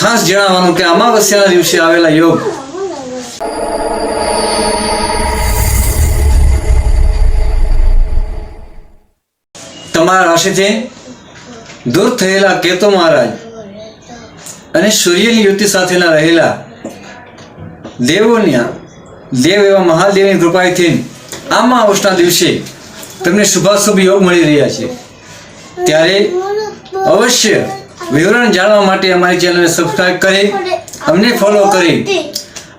ખાસ જણાવવાનું કે અમાવસ્યાના દિવસે આવેલા યોગ તમારા રાશિથી દૂર થયેલા કેતુ મહારાજ અને સૂર્યની યુતિ સાથેના રહેલા દેવ એવા મહાદેવની કૃપાથી આમાં અમાવસના દિવસે તમને શુભાશુભ યોગ મળી રહ્યા છે। ત્યારે અવશ્ય વિવરણ જાણવા માટે અમારી ચેનલને સબસ્ક્રાઇબ કરી અમને ફોલો કરી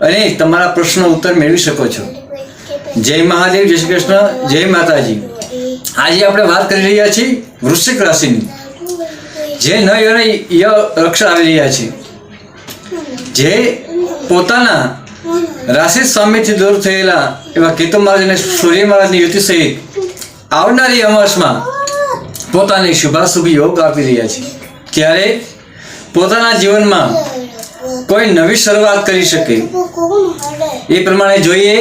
અને તમારા પ્રશ્નો ઉત્તર મેળવી શકો છો। જય મહાદેવ, જય શ્રી કૃષ્ણ, જય માતાજી। આજે આપણે વાત કરી રહ્યા છીએ વૃશ્ચિક રાશિની, જે ન અને ય અક્ષર આવી રહ્યા છે, જે પોતાના રાશિ સ્વામીથી દૂર થયેલા એવા કેતુ મહારાજ અને સૂર્ય મહારાજની યુતિ સહિત આવનારી અમાસમાં પોતાને શુભાશુભ યોગ આપી રહ્યા છે। ત્યારે પોતાના જીવનમાં કોઈ નવી શરૂઆત કરી શકે એ પ્રમાણે જોઈએ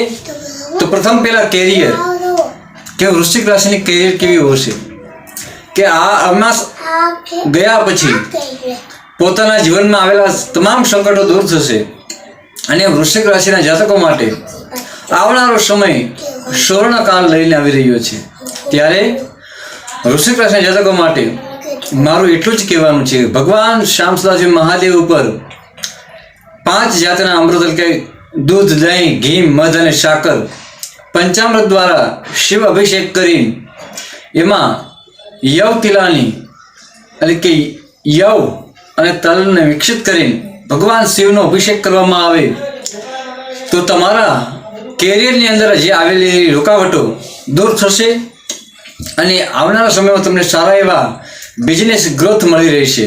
તો પ્રથમ પહેલા કેરિયર, કે વૃશ્ચિક રાશિની કેરિયર કેવી હશે કે આ અમાસ ગયા પછી પોતાના જીવનમાં આવેલા તમામ સંકટો દૂર થશે અને વૃશ્ચિક રાશિના જાતકો માટે આવનારો સમય સુવર્ણકાળ લઈને આવી રહ્યો છે। ત્યારે વૃશ્ચિક રાશિના જાતકો માટે મારું એટલું જ કહેવાનું છે, ભગવાન શ્યામસુંદરજી મહાદેવ ઉપર 5 જાતના અમૃત એટલે દૂધ, દહીં, ઘી, મધ અને સાકર પંચામૃત દ્વારા શિવ અભિષેક કરી એમાં યવ તિલાની એટલે કે યવ અને તલને મિશ્રિત કરી ભગવાન શિવનો અભિષેક કરવામાં આવે તો તમારા કેરિયરની અંદર જે આવેલી રૂકાવટો દૂર થશે અને આવનારા સમયમાં તમને સારા એવા બિઝનેસ ગ્રોથ મળી રહેશે।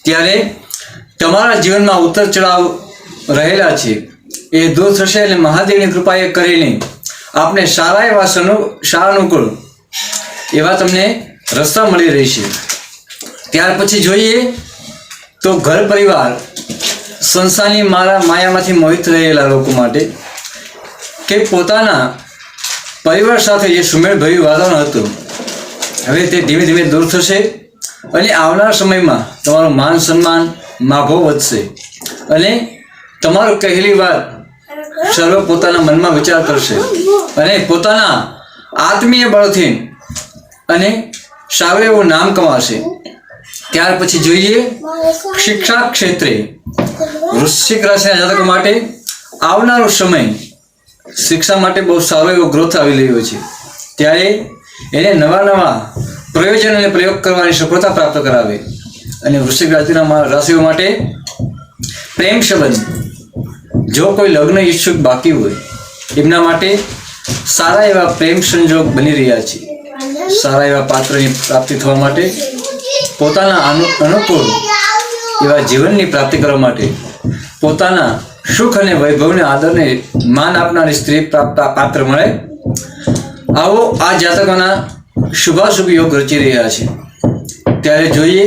ત્યારે તમારા જીવનમાં ઉતર ચઢાવ રહેલા છે એ દૂર થશે અને મહાદેવની કૃપાએ કરીને આપને સારા એવા સાનુકૂળ એવા તમને રસ્તા મળી રહેશે। ત્યાર પછી જોઈએ તો ઘર પરિવાર સંસારની માયામાંથી મોહિત રહેલા લોકો માટે કે પોતાના પરિવાર સાથે જે સુમેળભર્યું વાતાવરણ હતું હવે તે ધીમે ધીમે દૂર થશે અને આવનારા સમયમાં તમારું માન સન્માન માભો વધશે અને તમારું કહેલી વાત સર્વ પોતાના મનમાં વિચાર કરશે અને પોતાના આત્મીય બળથી અને સારું એવું નામ કમાશે। ત્યાર પછી જોઈએ શિક્ષા ક્ષેત્રે વૃશ્ચિક રાશિના જાતકો માટે આવનારો સમય શિક્ષા માટે બહુ સારો એવો ગ્રોથ આવી રહ્યો છે। ત્યારે એને નવા પ્રયોજન અને પ્રયોગ કરવાની સફળતા પ્રાપ્ત કરાવે અને વૃશ્ચિક રાશિઓ માટે પ્રેમ સંબંધ, જો કોઈ લગ્ન ઈચ્છુક બાકી હોય એમના માટે સારા એવા પ્રેમ સંજોગ બની રહ્યા છે। સારા એવા પાત્રની પ્રાપ્તિ થવા માટે પોતાના અનુકૂળ એવા જીવનની પ્રાપ્તિ કરવા માટે પોતાના સુખ અને વૈભવને આદરને માન આપનારી સ્ત્રી પાત્ર મળે આવો આ જાતકોના શુભાશુભ યોગ રચી રહ્યા છે। ત્યારે જોઈએ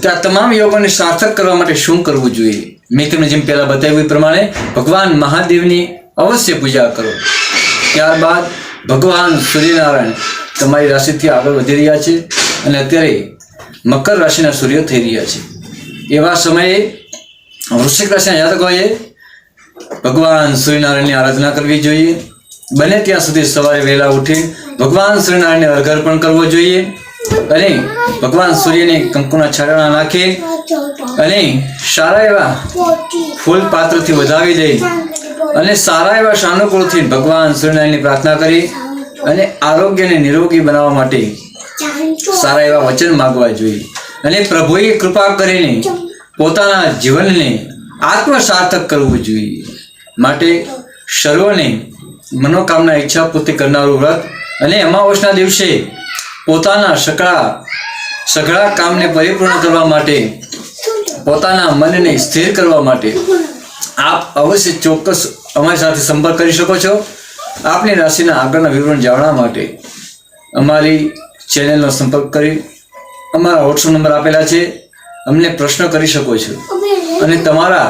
કે આ તમામ યોગોને સાર્થક કરવા માટે શું કરવું જોઈએ। મેં તમને જેમ પહેલા બતાવ્યું એ પ્રમાણે ભગવાન મહાદેવની અવશ્ય પૂજા કરો। ત્યારબાદ ભગવાન સૂર્યનારાયણ તમારી રાશિથી આગળ વધી રહ્યા છે અને અત્યારે મકર રાશિના સૂર્ય થઈ રહ્યા છે। એવા સમયે વૃશ્ચિક રાશિના જાતકોએ ભગવાન સૂર્યનારાયણની આરાધના કરવી જોઈએ। બને ત્યાં સુધી સવારે વહેલા ઉઠી ભગવાન સૂર્યનારાયણને અર્ઘ અર્પણ કરવો જોઈએ અને ભગવાન સૂર્યને કંકુના છાંટણા નાખી અને સારા એવા ફૂલ પાત્રથી વધાવી દઈ અને સારા એવા સાનુકૂળથી ભગવાન સૂર્યનારાયણની પ્રાર્થના કરી અને આરોગ્યને નિરોગી બનાવવા માટે સારા એવા વચન માગવા જોઈએ અને પ્રભુએ કૃપા કરીને પોતાના જીવનને આત્મસાર્થક કરવું જોઈએ। માટે સર્વને મનોકામના ઈચ્છા પૂર્તિ કરનારું વ્રત અને અમાવસના દિવસે પોતાના સઘળા કામને પરિપૂર્ણ કરવા માટે પોતાના મનને સ્થિર કરવા માટે આપ અવશ્ય ચોક્કસ અમારી સાથે સંપર્ક કરી શકો છો। આપની રાશિના આગળના વિવરણ જાણવા માટે અમારી ચેનલનો સંપર્ક કરી અમારા વોટ્સઅપ નંબર આપેલા છે, અમને પ્રશ્ન કરી શકો છો અને તમારા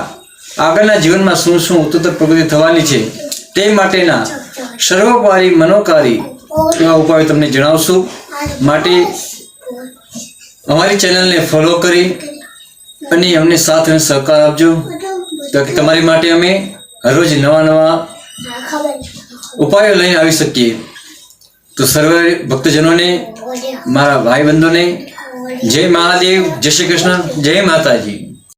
આગળના જીવનમાં શું શું ઉત્તરોત્તર પ્રગતિ થવાની છે તે માટેના સર્વોપરી મનોકારી એવા ઉપાયો તમને જણાવશું। માટે અમારી ચેનલને ફોલો કરી અને અમને સાથ અને સહકાર આપજો તો કે તમારી માટે અમે રોજ નવા નવા ઉપાયો લઈને આવી શકીએ. તો સર્વ ભક્તજનોને, મારા ભાઈ બંધોને જય મહાદેવ, જય શ્રી કૃષ્ણ, જય માતાજી.